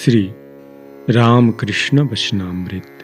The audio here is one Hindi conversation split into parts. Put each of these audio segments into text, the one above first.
श्री रामकृष्ण वचनामृत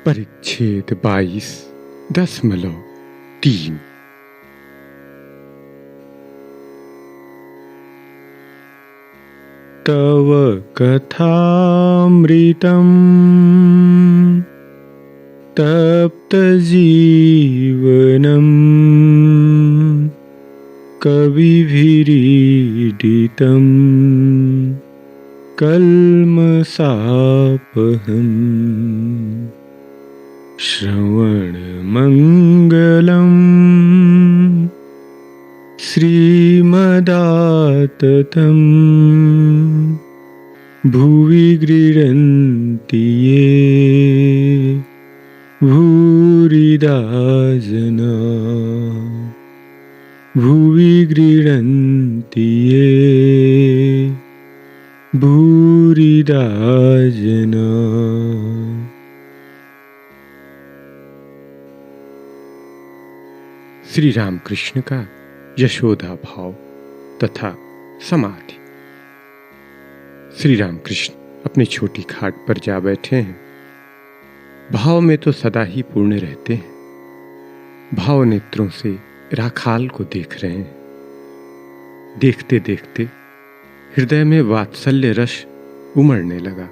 परिच्छेद 22.3। तव कथामृतम् तप्तजीवनम् कविभिरीडितम् कल्मषापहम् श्रवणमङ्गलम् श्रीमदाततं भुवि गृह्णन्ति ये भूरिदा जना भुवि गृह्णन्ति ये भूरिदा जना। श्री रामकृष्ण का यशोदा भाव तथा समाधि। श्री रामकृष्ण अपनी छोटी खाट पर जा बैठे हैं। भाव में तो सदा ही पूर्ण रहते हैं। भाव नेत्रों से राखाल को देख रहे हैं। देखते देखते हृदय में वात्सल्य रस उमड़ने लगा।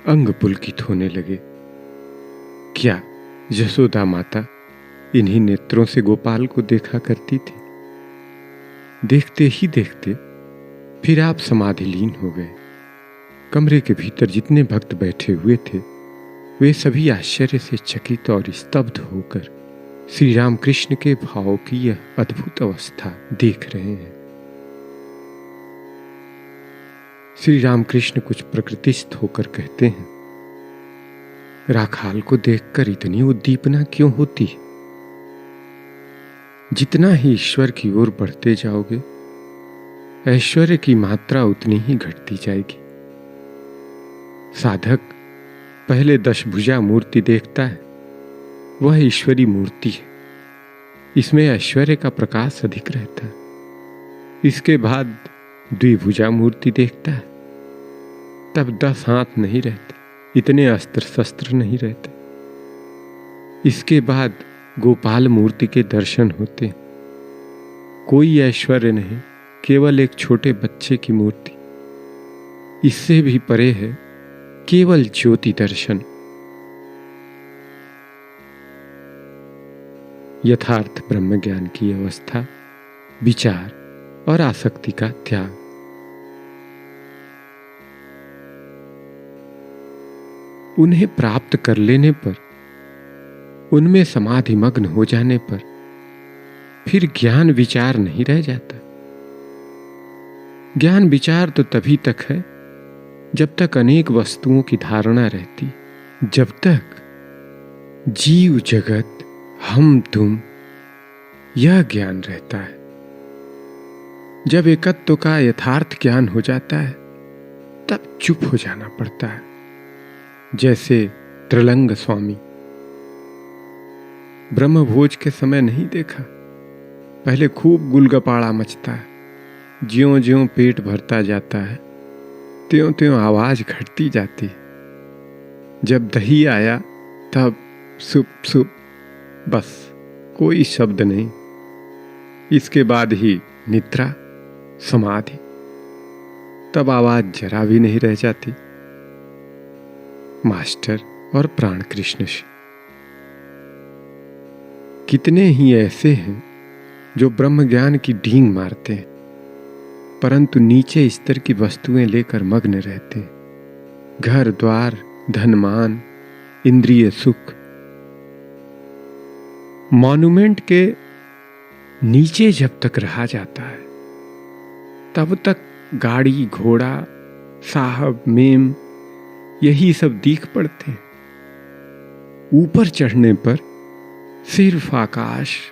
अंग पुलकित होने लगे। क्या यशोदा माता इन्हीं नेत्रों से गोपाल को देखा करती थी? देखते ही देखते फिर आप समाधिलीन हो गए। कमरे के भीतर जितने भक्त बैठे हुए थे वे सभी आश्चर्य से चकित और स्तब्ध होकर श्री रामकृष्ण के भाव की यह अद्भुत अवस्था देख रहे हैं। श्री रामकृष्ण कुछ प्रकृतिस्थ होकर कहते हैं, राखाल को देखकर इतनी उद्दीपना क्यों होती है? जितना ही ईश्वर की ओर बढ़ते जाओगे ऐश्वर्य की मात्रा उतनी ही घटती जाएगी। साधक पहले दशभुजा मूर्ति देखता है, वह ईश्वरी मूर्ति है। इसमें ऐश्वर्य का प्रकाश अधिक रहता है। इसके बाद द्विभुजा मूर्ति देखता है, तब 10 हाथ नहीं रहते, इतने अस्त्र शस्त्र नहीं रहते। इसके बाद गोपाल मूर्ति के दर्शन होते। कोई ऐश्वर्य नहीं, केवल एक छोटे बच्चे की मूर्ति। इससे भी परे है केवल ज्योति दर्शन। यथार्थ ब्रह्म ज्ञान की अवस्था विचार और आसक्ति का त्याग। उन्हें प्राप्त कर लेने पर, उनमें समाधिमग्न हो जाने पर फिर ज्ञान विचार नहीं रह जाता। ज्ञान विचार तो तभी तक है जब तक अनेक वस्तुओं की धारणा रहती, जब तक जीव जगत हम तुम यह ज्ञान रहता है। जब एकत्व का यथार्थ ज्ञान हो जाता है तब चुप हो जाना पड़ता है। जैसे त्रिलंग स्वामी ब्रह्मभोज के समय नहीं देखा, पहले खूब गुलगपाड़ा मचता है। ज्यों ज्यों पेट भरता जाता है त्यों त्यों आवाज घटती जाती। जब दही आया तब सुप सुप, बस कोई शब्द नहीं। इसके बाद ही निद्रा समाधि, तब आवाज जरा भी नहीं रह जाती। मास्टर और प्राण कृष्ण से कितने ही ऐसे हैं जो ब्रह्म ज्ञान की डींग मारते हैं परंतु नीचे स्तर की वस्तुएं लेकर मग्न रहते हैं। घर द्वार, धनमान, इंद्रिय सुख। मॉन्यूमेंट के नीचे जब तक रहा जाता है तब तक गाड़ी घोड़ा साहब मेम यही सब दीख पड़ते हैं। ऊपर चढ़ने पर सिर्फ आकाश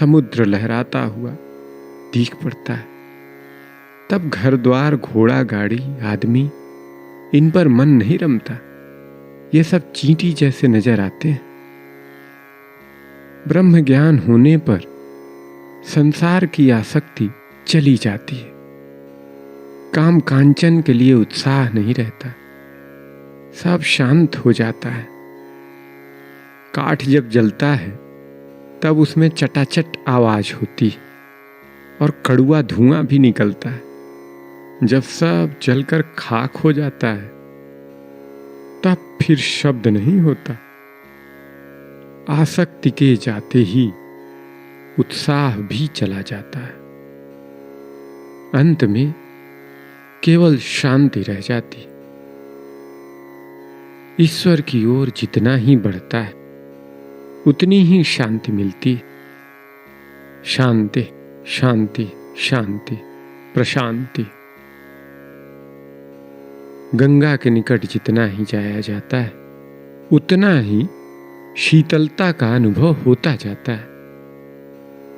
समुद्र लहराता हुआ दीख पड़ता है। तब घर द्वार घोड़ा गाड़ी आदमी इन पर मन नहीं रमता। ये सब चींटी जैसे नजर आते हैं। ब्रह्म ज्ञान होने पर संसार की आसक्ति चली जाती है। काम कांचन के लिए उत्साह नहीं रहता, सब शांत हो जाता है। काठ जब जलता है तब उसमें चटाचट आवाज होती है और कड़वा धुआं भी निकलता है। जब सब जलकर खाक हो जाता है तब फिर शब्द नहीं होता। आसक्ति के जाते ही उत्साह भी चला जाता है। अंत में केवल शांति रह जाती। ईश्वर की ओर जितना ही बढ़ता है उतनी ही शांति मिलती। शांति शांति शांति प्रशांति। गंगा के निकट जितना ही जाया जाता है उतना ही शीतलता का अनुभव होता जाता है।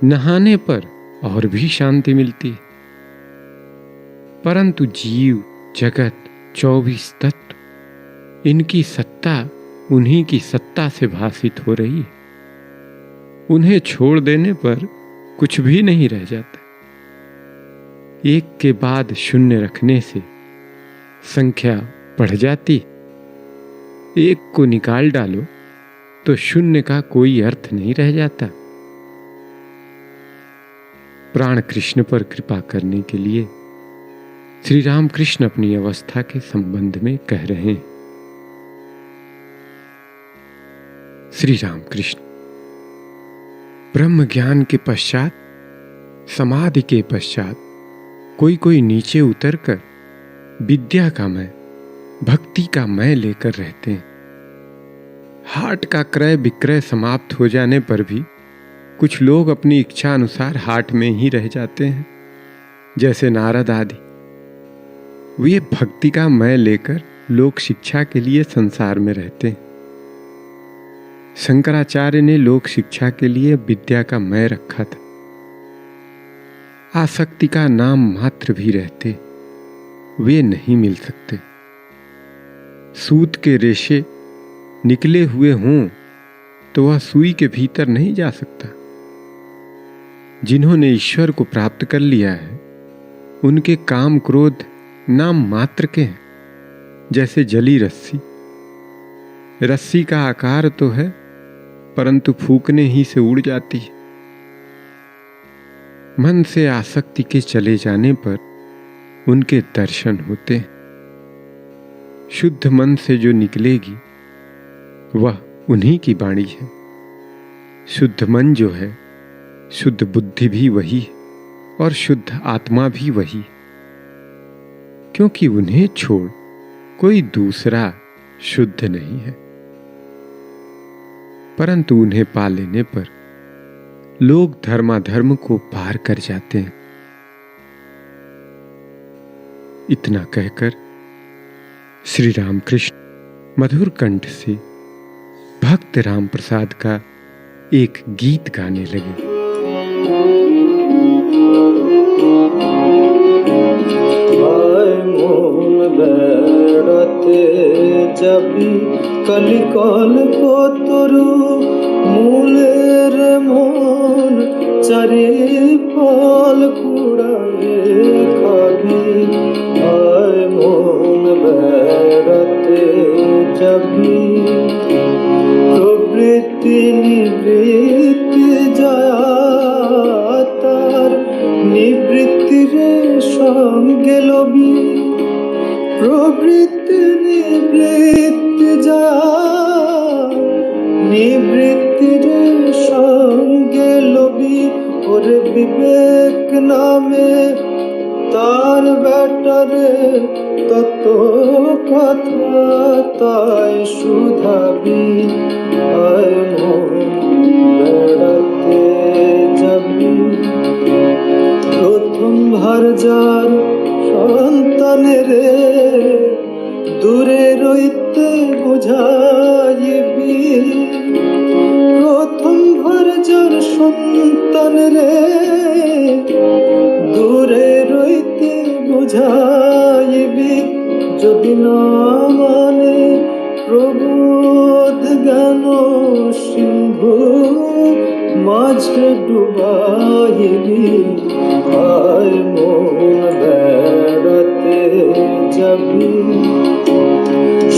नहाने पर और भी शांति मिलती है। परंतु जीव जगत 24 तत्व, इनकी सत्ता उन्हीं की सत्ता से भासित हो रही है। उन्हें छोड़ देने पर कुछ भी नहीं रह जाता। एक के बाद शून्य रखने से संख्या बढ़ जाती। एक को निकाल डालो तो शून्य का कोई अर्थ नहीं रह जाता। प्राण कृष्ण पर कृपा करने के लिए श्री राम कृष्ण अपनी अवस्था के संबंध में कह रहे हैं। श्री राम कृष्ण, ब्रह्म ज्ञान के पश्चात, समाधि के पश्चात कोई कोई नीचे उतरकर विद्या का मैं, भक्ति का मैं लेकर रहते हैं। हाट का क्रय विक्रय समाप्त हो जाने पर भी कुछ लोग अपनी इच्छा अनुसार हाट में ही रह जाते हैं, जैसे नारद आदि। वे भक्ति का मैं लेकर लोक शिक्षा के लिए संसार में रहते हैं। शंकराचार्य ने लोक शिक्षा के लिए विद्या का मैं रखा था। आसक्ति का नाम मात्र भी रहते वे नहीं मिल सकते। सूत के रेशे निकले हुए हों तो वह सुई के भीतर नहीं जा सकता। जिन्होंने ईश्वर को प्राप्त कर लिया है उनके काम क्रोध नाम मात्र के हैं, जैसे जली रस्सी। रस्सी का आकार तो है परंतु फूकने ही से उड़ जाती है। मन से आसक्ति के चले जाने पर उनके दर्शन होते हैं। शुद्ध मन से जो निकलेगी वह उन्हीं की वाणी है। शुद्ध मन जो है, शुद्ध बुद्धि भी वही है और शुद्ध आत्मा भी वही, क्योंकि उन्हें छोड़ कोई दूसरा शुद्ध नहीं है। परंतु उन्हें पा लेने पर लोग धर्माधर्म को पार कर जाते हैं। इतना कहकर श्री राम कृष्ण मधुर कंठ से भक्त राम प्रसाद का एक गीत गाने लगे। जबी कलिकाल को तरु मूलेर मन चारे पाल कुड़ाए खाबी आय मन बेड़ाते जबी प्रवृत्ति निवृत्ति जाया तार निवृत्ति रे संगे लबी प्रवृत्ति निवृत्ति जा निवृत्ति रे संगे लबी और विवेक नामे तार बेटरे तत्व कथा ताय सुधाबी आय बेड़ाते जबी प्रथम भार जार সন্তান রে দূরে রইতে বুঝাইবি প্রথম ঘর যার সন্তান রে দূরে রইতে বুঝাইবি যদি না মানে প্রবোধ জ্ঞান সিন্ধু মাঝে ডুবাইবি আয় মন বেড়াতে যাবি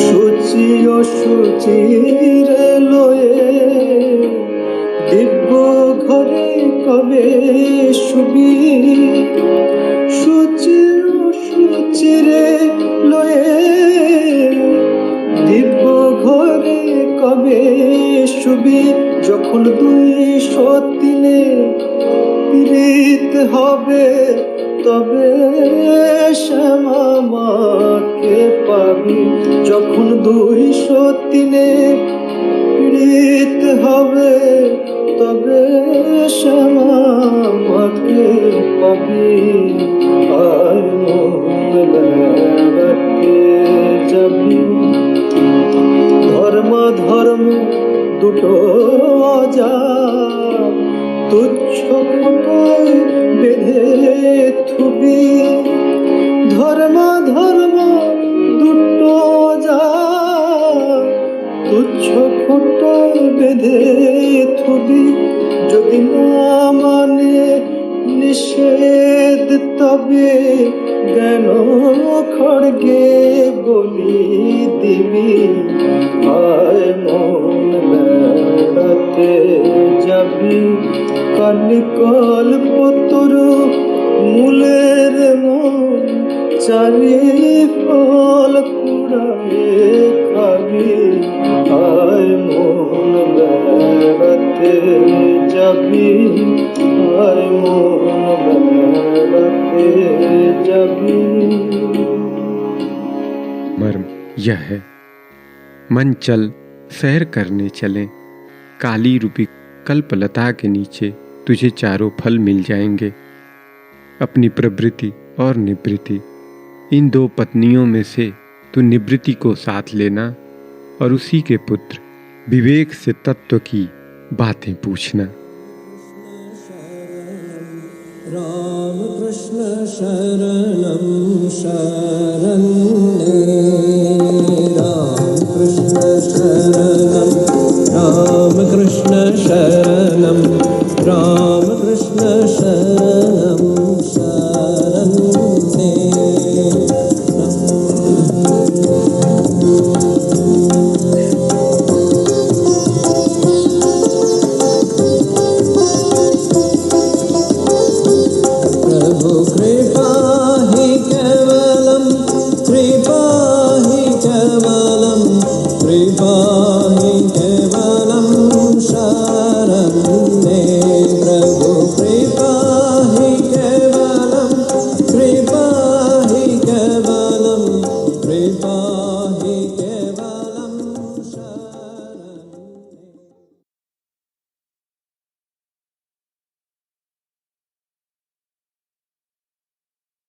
সূচি ও সূচির লয়ে দিব্য ঘরে কবে শুবি সূচি ও সূচিরে লয়ে দিব্য ঘরে কবে শুবি যখন 203 পীড়িত হবে তবে শ্যামাকে পাবি যখন 203 পীড়িত হবে তবে শ্যামাকে পাবি আর মন বেড়াতে যাবি ধর্ম দুটো যা তুচ্ছ ফোটায় বেঁধে থুবি ধর্ম দুটো যা তুচ্ছ ফোটায় বেঁধে থুবি যদি না মানে নিষেধ তবে জ্ঞান খড়গে বলি দিবি আয় মন বেড়াতে যাবি কালিকল পতর মূলের মন চারি ফল কুড়ায়ে খাবি আয় মন বেড়াতে যাবি আয় মন বেড়াতে যাবি। मर्म यह है, मन चल सैर करने चले, काली रूपी कल्पलता के नीचे तुझे चारों फल मिल जाएंगे। अपनी प्रवृत्ति और निवृत्ति इन 2 पत्नियों में से तू निवृत्ति को साथ लेना और उसी के पुत्र विवेक से तत्व की बातें पूछना। राम कृष्ण शरणं शरण्ये राम कृष्ण शरणं राम कृष्ण